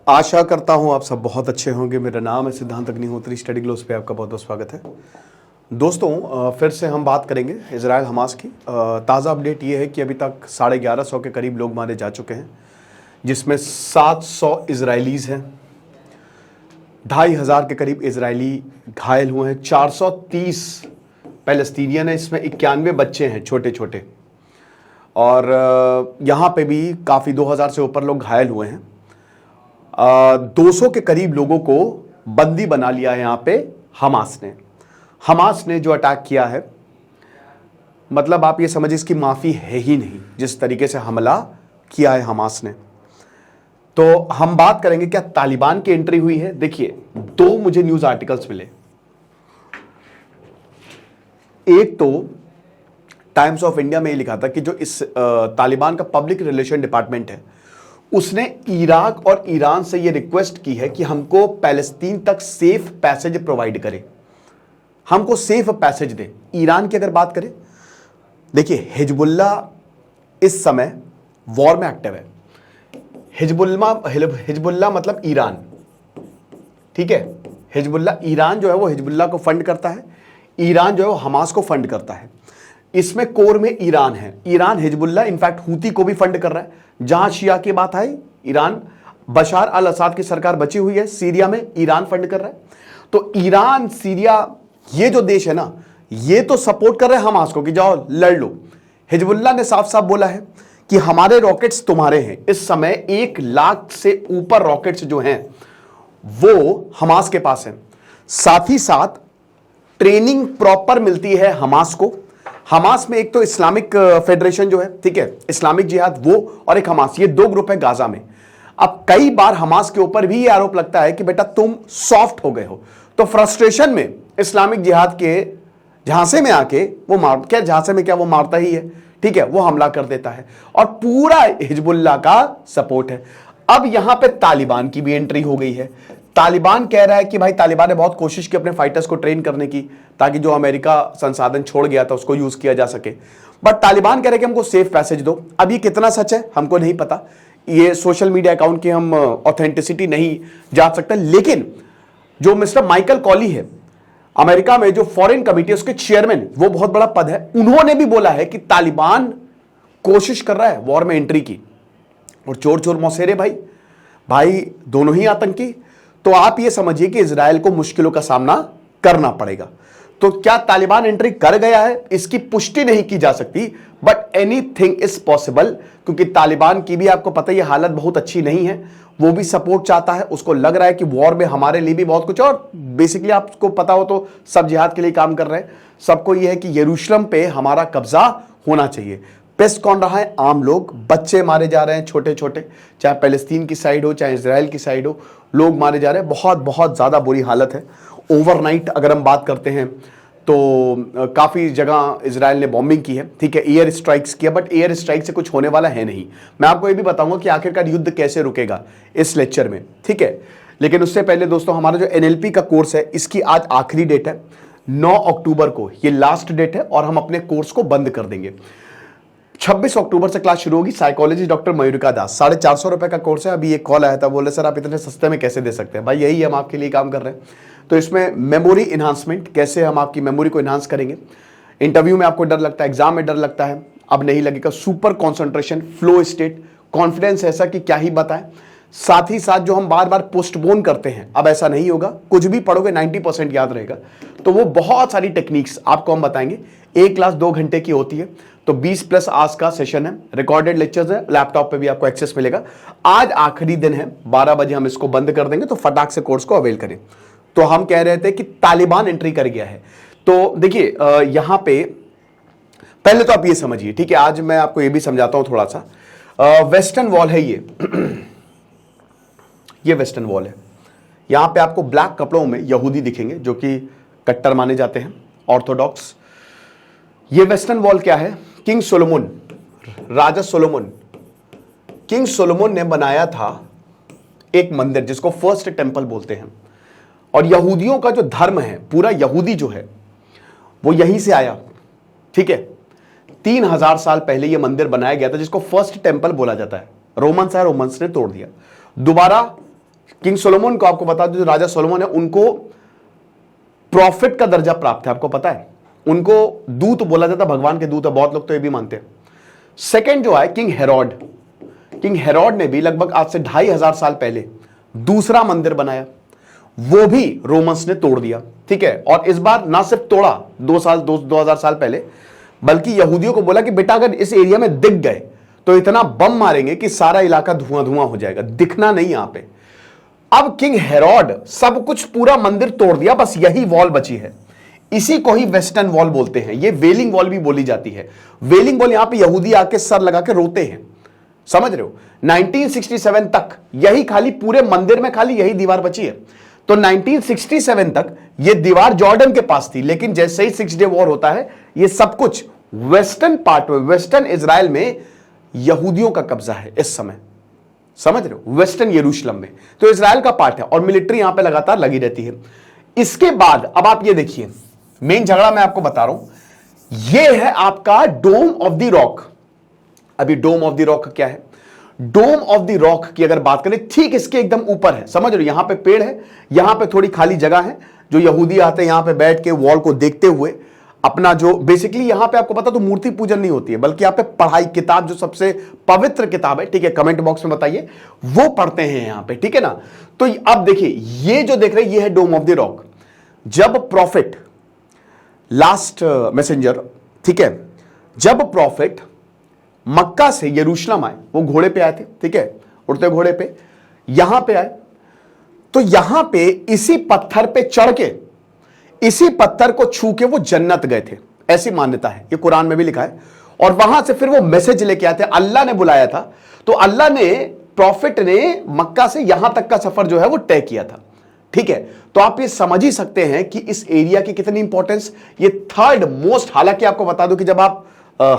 आशा करता हूं आप सब बहुत अच्छे होंगे। मेरा नाम है सिद्धांत अग्निहोत्री। स्टडी ग्लोस पे आपका बहुत बहुत स्वागत है। दोस्तों, फिर से हम बात करेंगे इजराइल हमास की। ताज़ा अपडेट ये है कि अभी तक 1150 के करीब लोग मारे जा चुके हैं, जिसमें 700 इजरायलीज़ हैं, 2500 के करीब इजरायली घायल हुए हैं, 430 पैलेस्टीनियन है, इसमें 91 बच्चे हैं छोटे छोटे, और यहाँ पे भी काफ़ी 2000 से ऊपर लोग घायल हुए हैं। 200 के करीब लोगों को बंदी बना लिया है यहाँ पे हमास ने जो अटैक किया है। मतलब आप ये समझिए इसकी माफ़ी है ही नहीं, जिस तरीके से हमला किया है हमास ने। तो हम बात करेंगे क्या तालिबान की एंट्री हुई है। देखिए, दो मुझे न्यूज़ आर्टिकल्स मिले। एक तो टाइम्स ऑफ इंडिया में ये लिखा था कि जो इस तालिबान का पब्लिक रिलेशन डिपार्टमेंट है, उसने इराक और ईरान से ये रिक्वेस्ट की है कि हमको पैलेस्तीन तक सेफ पैसेज प्रोवाइड करे, हमको सेफ पैसेज दे। ईरान की अगर बात करें, देखिए हिजबुल्ला इस समय वॉर में एक्टिव है। हिजबुल्ला मतलब ईरान, ठीक है। हिजबुल्ला, ईरान जो है वो हिजबुल्ला को फंड करता है, ईरान जो है वो हमास को फंड करता है। इसमें कोर में ईरान है। ईरान हिजबुल्ला, इनफैक्ट हूती को भी फंड कर रहा है। जहां शिया की बात आई, ईरान, बशार अल असद की सरकार बची हुई है सीरिया में, ईरान फंड कर रहा है। तो ईरान, सीरिया, ये जो देश है ना, ये तो सपोर्ट कर रहे हैं हमास को कि जाओ लड़ लो। हिजबुल्ला ने साफ साफ बोला है कि हमारे रॉकेट्स तुम्हारे हैं। इस समय 1 लाख से ऊपर रॉकेट्स जो हैं वो हमास के पास हैं। साथ ही साथ ट्रेनिंग प्रॉपर मिलती है हमास को। हमास में एक तो इस्लामिक फेडरेशन जो है, ठीक है, इस्लामिक जिहाद, वो और एक हमास, ये 2 ग्रुप है गाजा में। अब कई बार हमास के ऊपर भी ये आरोप लगता है कि बेटा तुम सॉफ्ट हो गए हो। तो फ्रस्ट्रेशन में इस्लामिक जिहाद के झांसे में आके वो वो मारता ही है, ठीक है, वो हमला कर देता है और पूरा हिजबुल्ला का सपोर्ट है। अब यहां पे तालिबान की भी एंट्री हो गई है। तालिबान कह रहा है कि भाई, तालिबान ने बहुत कोशिश की अपने फाइटर्स को ट्रेन करने की, ताकि जो अमेरिका संसाधन छोड़ गया था उसको यूज किया जा सके, बट तालिबान कह रहे कि हमको सेफ पैसेज दो। अब ये कितना सच है हमको नहीं पता, ये सोशल मीडिया अकाउंट की हम ऑथेंटिसिटी नहीं जांच सकते। लेकिन जो मिस्टर माइकल कॉली है, अमेरिका में जो फॉरेन कमिटी, उसके चेयरमैन, वो बहुत बड़ा पद है, उन्होंने भी बोला है कि तालिबान कोशिश कर रहा है वॉर में एंट्री की। और चोर चोर मौसेरे भाई दोनों ही आतंकी। तो आप ये समझिए कि इजराइल को मुश्किलों का सामना करना पड़ेगा। तो क्या तालिबान एंट्री कर गया है, इसकी पुष्टि नहीं की जा सकती, बट एनीथिंग इज पॉसिबल, क्योंकि तालिबान की भी आपको पता है ये हालत बहुत अच्छी नहीं है। वो भी सपोर्ट चाहता है, उसको लग रहा है कि वॉर में हमारे लिए भी बहुत कुछ, और बेसिकली आपको पता हो तो सब जिहाद के लिए काम कर रहे हैं। सबको यह है कि यरूशलेम पे हमारा कब्जा होना चाहिए। पेस्ट कौन रहा है? आम लोग, बच्चे मारे जा रहे हैं छोटे छोटे, चाहे पैलेस्तीन की साइड हो चाहे इजराइल की साइड हो, लोग मारे जा रहे हैं। बहुत बहुत ज़्यादा बुरी हालत है। ओवरनाइट अगर हम बात करते हैं तो काफ़ी जगह इजराइल ने बॉम्बिंग की है, ठीक है, एयर स्ट्राइक्स किया, बट एयर स्ट्राइक से कुछ होने वाला है नहीं। मैं आपको ये भी बताऊंगा कि आखिरकार युद्ध कैसे रुकेगा इस लेक्चर में, ठीक है। लेकिन उससे पहले दोस्तों, हमारा जो NLP का कोर्स है, इसकी आज आखिरी डेट है, 9 अक्टूबर को ये लास्ट डेट है, और हम अपने कोर्स को बंद कर देंगे। 26 अक्टूबर से क्लास शुरू होगी। साइकोलॉजी डॉक्टर मयूरिका दास, 450 रुपए का कोर्स है। अभी एक कॉल आया था, बोले सर आप इतने सस्ते में कैसे दे सकते हैं? भाई यही हम आपके लिए काम कर रहे हैं। तो इसमें मेमोरी इन्हांसमेंट, कैसे हम आपकी मेमोरी को इन्हांस करेंगे। इंटरव्यू में आपको डर लगता है, एग्जाम में डर लगता है, अब नहीं लगेगा। Super concentration, flow state, confidence ऐसा कि क्या ही बताएं। साथ ही साथ जो हम बार बार पोस्टपोन करते हैं, अब ऐसा नहीं होगा। कुछ भी पढ़ोगे 90% याद रहेगा। तो वो बहुत सारी टेक्निक्स आपको हम बताएंगे। एक क्लास 2 घंटे की होती है, तो 20+ आवर्स का सेशन है, रिकॉर्डेड लेक्चर्स है, लैपटॉप पे भी आपको एक्सेस मिलेगा। आज आखिरी दिन है, 12 बजे हम इसको बंद कर देंगे, तो फटाक से कोर्स को अवेल करें। तो हम कह रहे थे कि तालिबान एंट्री कर गया है। तो देखिए, यहां पे पहले तो आप ये समझिए, ठीक है, आज मैं आपको ये भी समझाता हूं थोड़ा सा। वेस्टर्न वॉल है ये वेस्टर्न वॉल है। यहां पे आपको ब्लैक कपड़ों में यहूदी दिखेंगे जो कि कट्टर माने जाते हैं, ऑर्थोडॉक्स। ये वेस्टर्न वॉल क्या है? किंग सोलोमन, राजा सोलोमन, किंग सोलोमन ने बनाया था एक मंदिर जिसको फर्स्ट टेंपल बोलते हैं। और यहूदियों का जो धर्म है, पूरा यहूदी जो है वो यहीं से आया, ठीक है। 3000 साल पहले यह मंदिर बनाया गया था जिसको फर्स्ट टेंपल बोला जाता है। रोमन्स ने तोड़ दिया। दोबारा किंग सोलोमन को आपको बता दो, जो राजा सोलोमन है उनको प्रॉफिट का दर्जा प्राप्त है, आपको पता है। उनको दूत बोला जाता, भगवान के दूत है, बहुत लोग तो ये भी मानते हैं। सेकंड जो है किंग हेरोड, किंग हेरोड ने भी लगभग आज से 2500 साल पहले दूसरा मंदिर बनाया, वो भी रोमन्स ने तोड़ दिया, ठीक है। और इस बार ना सिर्फ तोड़ा 2000 साल पहले, बल्कि यहूदियों को बोला कि बेटा अगर इस एरिया में दिख गए तो इतना बम मारेंगे कि सारा इलाका धुआं धुआं हो जाएगा, दिखना नहीं यहां पे। अब किंग हेरोड सब कुछ पूरा मंदिर तोड़ दिया, बस यही वॉल बची है। इसी को ही वेस्टर्न वॉल बोलते हैं, ये वेलिंग वॉल भी बोली जाती है। वेलिंग वॉल, यहां पे यहूदी आके सर लगा के रोते हैं, समझ रहे हो। 1967 तक यही खाली पूरे मंदिर में खाली यही दीवार बची है। तो 1967 तक ये दीवार जॉर्डन के पास थी, लेकिन जैसे ही 6 डे वॉर होता है, ये सब कुछ वेस्टर्न पार्ट में, वेस्टर्न इजराइल में यहूदियों का कब्जा है इस समय, समझ रहे हो, वेस्टर्न यरूशलेम में। तो इजराइल का पार्ट है और मिलिट्री यहां पे लगातार लगी रहती है। इसके बाद अब आप ये देखिए, मेन झगड़ा मैं आपको बता रहा हूं, ये है आपका डोम ऑफ द रॉक। अभी डोम ऑफ द रॉक क्या है? डोम ऑफ द रॉक की अगर बात करें, ठीक इसके एकदम ऊपर है, समझ रहे हो, यहां पे पेड़ है, यहां पे थोड़ी खाली जगह है, जो यहूदी आते हैं यहां पे बैठ के वॉल को देखते हुए अपना जो बेसिकली यहां पे आपको पता तो मूर्ति पूजन नहीं होती है, बल्कि यहां पे पढ़ाई, किताब जो सबसे पवित्र किताब है, ठीक है, कमेंट बॉक्स में बताइए, वो पढ़ते हैं यहां पे, ठीक है ना। तो अब देखिए, ये जो देख रहे हैं ये है डोम ऑफ द रॉक। जब प्रॉफिट लास्ट मैसेंजर, ठीक है, जब प्रॉफिट मक्का से यरूशलेम आए, वो घोड़े पे आए थे, ठीक है, उड़ते घोड़े पे यहां पे आए, तो यहां पे इसी पत्थर पे चढ़ के, इसी पत्थर को छू के वो जन्नत गए थे, ऐसी मान्यता है, ये कुरान में भी लिखा है। और वहां से फिर वो मैसेज लेके आए थे, अल्लाह ने बुलाया था, तो अल्लाह ने, प्रॉफिट ने मक्का से यहां तक का सफर जो है वो तय किया था, ठीक है। तो आप ये समझ ही सकते हैं कि इस एरिया की कितनी इंपॉर्टेंस। ये थर्ड मोस्ट, हालांकि आपको बता दूं कि जब आप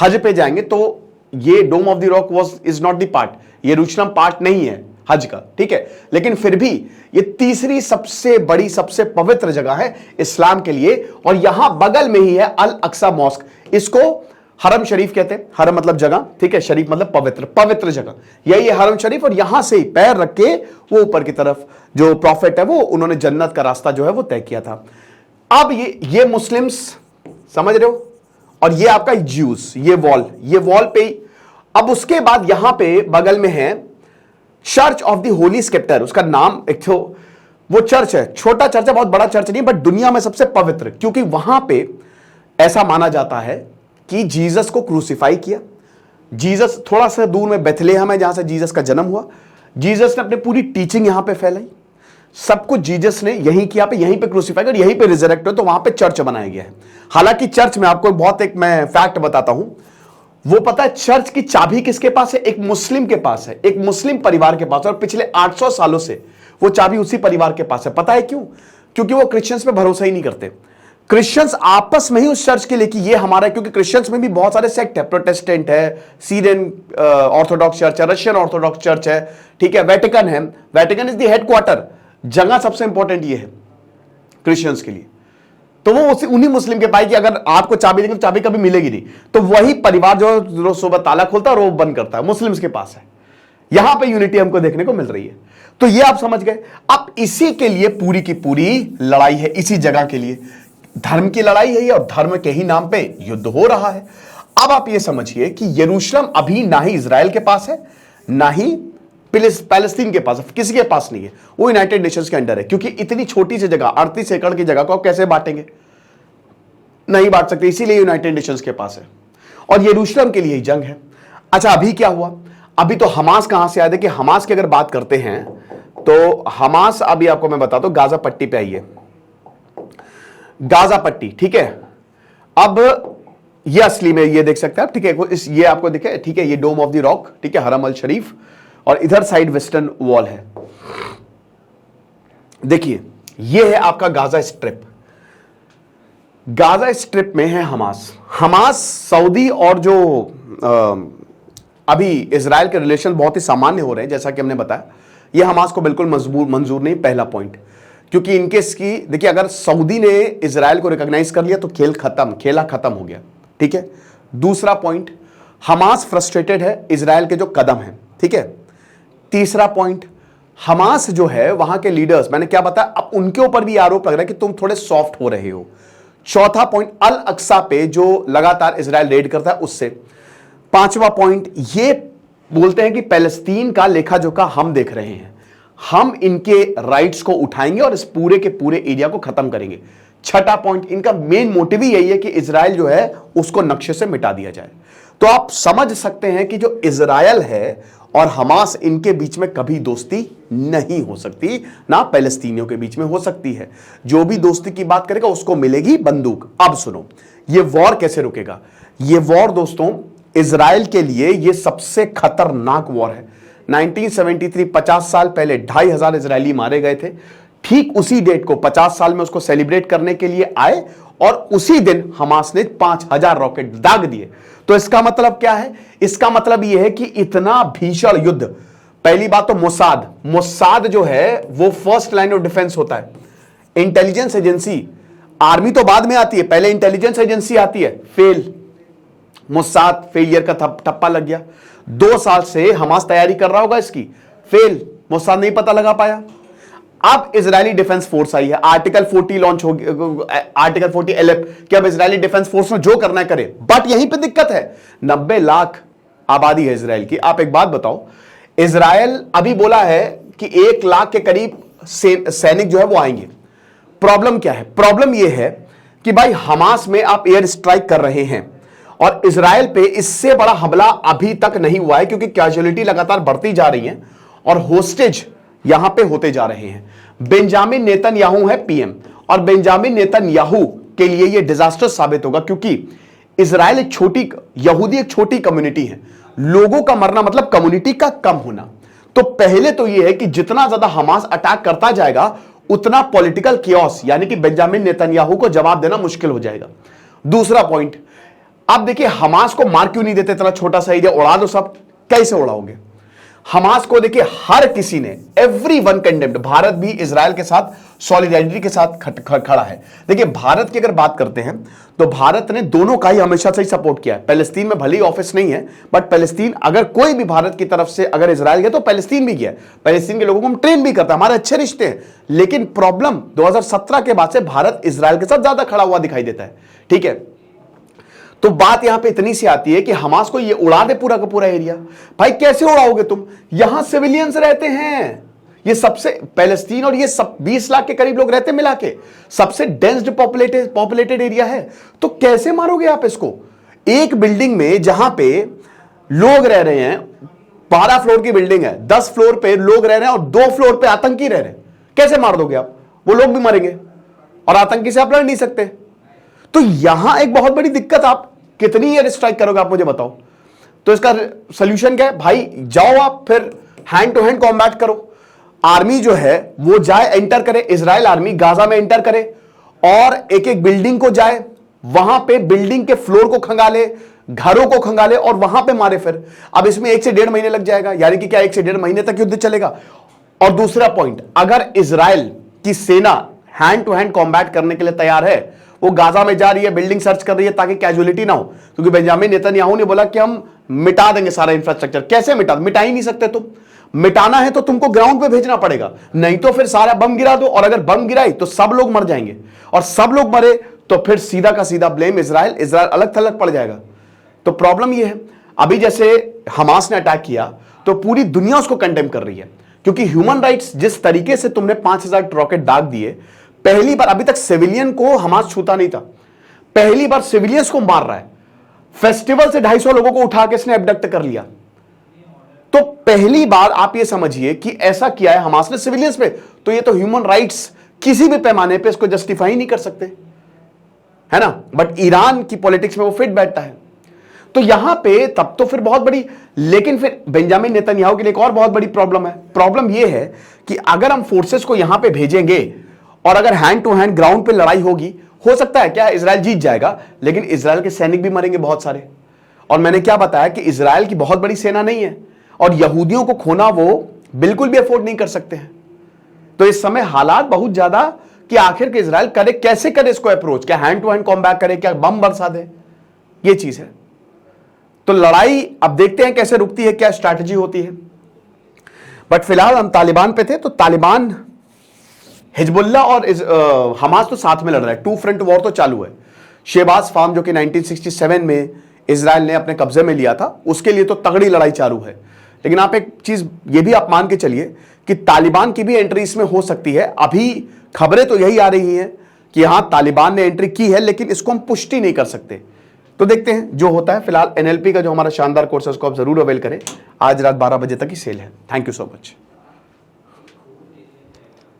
हज पे जाएंगे तो ये Dome of the Rock is not the part, Jerusalem part नहीं है हज का, ठीक है, लेकिन फिर भी ये तीसरी सबसे बड़ी, सबसे पवित्र जगह है इस्लाम के लिए। और यहां बगल में ही है अल अक्सा मॉस्क, इसको हरम शरीफ कहते हैं। हरम मतलब जगह, ठीक है, शरीफ मतलब पवित्र, पवित्र जगह, यही है हरम शरीफ। और यहां से पैर रख के वो ऊपर की तरफ जो प्रॉफिट है, वो उन्होंने जन्नत का रास्ता जो है वो तय किया था। अब ये मुस्लिम्स, समझ रहे हो, और ये आपका ज्यूज, ये वॉल पे। अब उसके बाद यहां पे बगल में है church of the Holi scripture, उसका नाम एक तो वो चर्च है, छोटा चर्च है, बहुत बड़ा चर्च नहीं, बट दुनिया में सबसे पवित्र, क्योंकि वहां पे ऐसा माना जाता है कि जीसस को क्रूसिफाई किया। जीसस, थोड़ा सा दूर में बेथलेहम है जहां से जीसस का जन्म हुआ। जीसस ने अपनी पूरी टीचिंग यहां पे फैलाई, सब कुछ जीसस ने यहीं किया, पे यहीं पे क्रूसिफाई कर, यहीं पे रिजरेक्ट हो, तो वहां पे चर्च बनाया गया है। हालांकि चर्च में आपको बहुत एक मैं फैक्ट बताता हूं, वो पता है चर्च की चाबी किसके पास है? एक मुस्लिम के पास है, एक मुस्लिम परिवार के पास, और पिछले 800 सालों से वो चाबी उसी परिवार के पास है। पता है क्यों? क्योंकि वो क्रिश्चियंस पे भरोसा ही नहीं करते। क्रिश्चियंस आपस में ही उस चर्च के लिए कि ये हमारा है, क्योंकि क्रिश्चियंस में भी बहुत सारे सेक्ट है, प्रोटेस्टेंट है, सीरियन ऑर्थोडॉक्स चर्च है, रशियन ऑर्थोडॉक्स चर्च है, ठीक है, वेटिकन है। वेटिकन इज द हेडक्वार्टर, जगह सबसे इंपॉर्टेंट ये है क्रिश्चियंस के लिए। तो वो उन्हीं मुस्लिम के पास कि अगर आपको चाबी देंगे तो चाबी कभी मिलेगी नहीं, तो वही परिवार जो सुबह ताला खोलता है और वो बंद करता है, मुस्लिम्स के पास है। यहां पे यूनिटी हमको देखने को मिल रही है। तो ये आप समझ गए। अब इसी के लिए पूरी की पूरी लड़ाई है, इसी जगह के लिए धर्म की लड़ाई है, और धर्म के ही नाम पे युद्ध हो रहा है। अब आप ये समझिए कि यरूशलेम अभी ना ही इजराइल के पास है, ना ही पैलेस्तीन के पास, किसी के पास नहीं है, वो यूनाइटेड नेशंस के अंडर है। क्योंकि इतनी छोटी सी जगह, 38 एकड़ की जगह को आप कैसे बांटेंगे? नहीं बांट सकते, इसीलिए यूनाइटेड नेशंस के पास है। और यरूशलेम के लिए ही जंग है। अच्छा, अभी क्या हुआ? अभी तो हमास कहां से आया? देखिए, हमास की अगर बात करते हैं तो हमास, अभी आपको मैं बताता हूं, गाजा पट्टी पे आइए, गाजा पट्टी, ठीक है। अब ये असली में ये देख सकते हैं आप, ठीक है, ये आपको दिखे, ठीक है, ये डोम ऑफ द रॉक, ठीक है, हरम अल शरीफ, और इधर साइड वेस्टर्न वॉल है। देखिए, ये है आपका गाजा स्ट्रिप। गाजा स्ट्रिप में है हमास। हमास, सऊदी और जो अभी इजराइल के रिलेशन बहुत ही सामान्य हो रहे हैं, जैसा कि हमने बताया, ये हमास को बिल्कुल मंजूर नहीं, पहला पॉइंट। क्योंकि इनके इसकी देखिए, अगर सऊदी ने इजराइल को रिकॉग्नाइज कर लिया तो खेला खत्म हो गया, ठीक है। दूसरा पॉइंट, हमास फ्रस्ट्रेटेड है इजराइल के जो कदम है, ठीक है। तीसरा पॉइंट, हमास जो है वहां के लीडर्स, मैंने क्या बताया, अब उनके ऊपर भी आरोप लग रहा है कि तुम थोड़े सॉफ्ट हो रहे हो। चौथा पॉइंट, अल अक्सा पे जो लगातार इजराइल रेड करता है उससे। पांचवा पॉइंट, ये बोलते हैं कि पैलेस्तीन का लेखा जोखा हम देख रहे हैं, हम इनके राइट्स को उठाएंगे और इस पूरे के पूरे एरिया को खत्म करेंगे। छठा पॉइंट, इनका मेन मोटिव ही यही है कि इजराइल जो है उसको नक्शे से मिटा दिया जाए। तो आप समझ सकते हैं कि जो इजराइल है और हमास, इनके बीच में कभी दोस्ती नहीं हो सकती, ना पैलेस्तीनियों के बीच में हो सकती है। जो भी दोस्ती की बात करेगा उसको मिलेगी बंदूक। अब सुनो, ये वॉर कैसे रुकेगा? ये वॉर दोस्तों इजराइल के लिए ये सबसे खतरनाक वॉर है। 1973, 50 साल पहले 2,500 इजरायली मारे गए थे। ठीक उसी डेट को 50 साल में उसको सेलिब्रेट करने के लिए आए और उसी दिन हमास ने 5,000 रॉकेट दाग दिए। तो इसका मतलब क्या है? इसका मतलब यह है कि इतना भीषण युद्ध, पहली बात तो मोसाद जो है वो फर्स्ट लाइन ऑफ डिफेंस होता है, इंटेलिजेंस एजेंसी। आर्मी तो बाद में आती है, पहले इंटेलिजेंस एजेंसी आती है। फेल, मोसाद फेलियर का ठप्पा लग गया। 2 साल से हमास तैयारी कर रहा होगा इसकी, फेल, मोसाद नहीं पता लगा पाया। अब इजरायली डिफेंस फोर्स आई है, आर्टिकल 40 लॉन्च हो गया, आर्टिकल 40 एलएफ कि अब इजरायली डिफेंस फोर्स में जो करना है करे। बट यहीं पे दिक्कत है, 90 लाख आबादी है इजराइल की। आप एक बात बताओ, इजराइल अभी बोला है कि 1 लाख के करीब सैनिक जो है वो आएंगे। प्रॉब्लम क्या है? प्रॉब्लम यह है कि भाई हमास में आप एयर स्ट्राइक कर रहे हैं और इजराइल पे इससे बड़ा हमला अभी तक नहीं हुआ है, क्योंकि कैजुअलिटी लगातार बढ़ती जा रही है और होस्टेज यहां पे होते जा रहे हैं। बेंजामिन नेतन्याहू है पीएम, और बेंजामिन नेतन्याहू के लिए यह डिजास्टर साबित होगा, क्योंकि इजराइल एक छोटी, यहूदी एक छोटी कम्युनिटी है। लोगों का मरना मतलब कम्युनिटी का कम होना। तो पहले तो यह है कि जितना ज्यादा हमास अटैक करता जाएगा उतना पॉलिटिकल कियोस, यानी कि बेंजामिन नेतन्याहू को जवाब देना मुश्किल हो जाएगा। दूसरा पॉइंट, अब देखिए हमास को मार क्यों नहीं देते? इतना छोटा सा एरिया उड़ा दो, सब कैसे उड़ाओगे? हमास को देखिए हर किसी ने, एवरीवन कंडेम्ड, भारत भी इजराइल के साथ सॉलिडारिटी के साथ खड़ा है। देखिए भारत की अगर बात करते हैं तो भारत ने दोनों का ही हमेशा से ही सपोर्ट किया है। पैलेस्तीन में भले ही ऑफिस नहीं है, बट पैलेस्तीन अगर कोई भी भारत की तरफ से अगर इजराइल गया तो पैलेस्तीन भी गया। पैलेस्तीन के लोगों को हम ट्रेन भी करता है, हमारे अच्छे रिश्ते हैं। लेकिन प्रॉब्लम 2017 के बाद से भारत इजराइल के साथ ज्यादा खड़ा हुआ दिखाई देता है। ठीक है, तो बात यहां पे इतनी सी आती है कि हमास को ये उड़ा दे पूरा का पूरा एरिया। भाई कैसे उड़ाओगे तुम? यहां सिविलियंस रहते हैं, ये सबसे, पैलेस्तीन और ये सब 20 लाख के करीब लोग रहते हैं मिला के, सबसे डेंस्ड पॉपुलेटेड एरिया है। तो कैसे मारोगे आप इसको? एक बिल्डिंग में जहां पे लोग रह रहे हैं, 12 फ्लोर की बिल्डिंग है, 10 फ्लोर पे लोग रह रहे हैं और 2 फ्लोर पे आतंकी रह रहे हैं, कैसे मार दोगे आप? वो लोग भी मरेंगे और आतंकी से आप लड़ नहीं सकते। तो यहां एक बहुत बड़ी दिक्कत, आप कितनी एयर स्ट्राइक करोगे आप मुझे बताओ? तो इसका सॉल्यूशन क्या है? भाई जाओ आप फिर हैंड टू हैंड कॉम्बैट करो। आर्मी जो है वो जाए, एंटर करे, इजराइल आर्मी गाजा में एंटर करे और एक एक बिल्डिंग को जाए, वहां पे बिल्डिंग के फ्लोर को खंगाले, घरों को खंगाले और वहां पे मारे। फिर अब इसमें 1 से 1.5 महीने लग जाएगा, यानी कि क्या 1 से 1.5 महीने तक युद्ध चलेगा। और दूसरा पॉइंट, अगर इजराइल की सेना हैंड टू हैंड कॉम्बैट करने के लिए तैयार है, वो गाजा में जा रही है, बिल्डिंग सर्च कर रही है ताकि कैजुअलिटी ना हो, क्योंकि बेंजामिन नेतन्याहू ने बोला कि हम मिटा देंगे सारा इंफ्रास्ट्रक्चर। कैसे मिटा ही नहीं सकते तुम। मिटाना है तो तुमको ग्राउंड पे भेजना पड़ेगा, नहीं तो फिर सारा बम गिरा दो, और अगर बम गिराई तो सब लोग मर जाएंगे, और सब लोग मरे तो फिर सीधा का सीधा ब्लेम इजराइल अलग थलग पड़ जाएगा। तो प्रॉब्लम यह है, अभी जैसे हमास ने अटैक किया तो पूरी दुनिया उसको कंडेम कर रही है, क्योंकि ह्यूमन राइट्स, जिस तरीके से तुमने 5,000 रॉकेट दाग दिए, पहली बार, अभी तक सिविलियन को हमास छूता नहीं था, पहली बार सिविलियंस को मार रहा है। फेस्टिवल से 250 लोगों को उठा के इसने एब्डक्ट कर लिया। तो पहली बार आप ये समझिए कि ऐसा किया है हमास ने सिविलियंस पे। तो ये तो ह्यूमन राइट्स किसी भी पैमाने पे इसको जस्टिफाई नहीं कर सकते, है ना। बट ईरान की पॉलिटिक्स में वो फिट बैठता है। तो यहां पे तब तो फिर बहुत बड़ी, लेकिन फिर बेंजामिन नेतन्याहू के लिए एक और बहुत बड़ी प्रॉब्लम है। प्रॉब्लम ये है कि अगर हम फोर्सेस को यहां पे भेजेंगे और अगर हैंड टू हैंड ग्राउंड पे लड़ाई होगी, हो सकता है क्या इजराइल जीत जाएगा, लेकिन इजराइल के सैनिक भी मरेंगे बहुत सारे। और मैंने क्या बताया कि इजराइल की बहुत बड़ी सेना नहीं है और यहूदियों को खोना वो बिल्कुल भी अफोर्ड नहीं कर सकते हैं। तो इस समय हालात बहुत ज्यादा कि आखिर के इजराइल करे, कैसे करे इसको अप्रोच, क्या हैंड टू हैंड कॉम्बैट करे, क्या बम बरसा दे, ये चीज है। तो लड़ाई अब देखते हैं कैसे रुकती है, क्या स्ट्रैटेजी होती है। बट फिलहाल हम तालिबान पे थे, तो तालिबान, हिजबुल्ला और हमास तो साथ में लड़ रहा है, टू फ्रंट वॉर तो चालू है। शेहबाज फार्म जो कि 1967 में इजराइल ने अपने कब्जे में लिया था, उसके लिए तो तगड़ी लड़ाई चालू है। लेकिन आप एक चीज ये भी आप मान के चलिए कि तालिबान की भी एंट्री इसमें हो सकती है। अभी खबरें तो यही आ रही हैं कि हां तालिबान ने एंट्री की है, लेकिन इसको हम पुष्टि नहीं कर सकते। तो देखते हैं जो होता है। फिलहाल एनएलपी का जो हमारा शानदार कोर्स है उसको आप जरूर अवेल करें। आज रात 12 बजे तक की सेल है। Thank you so much.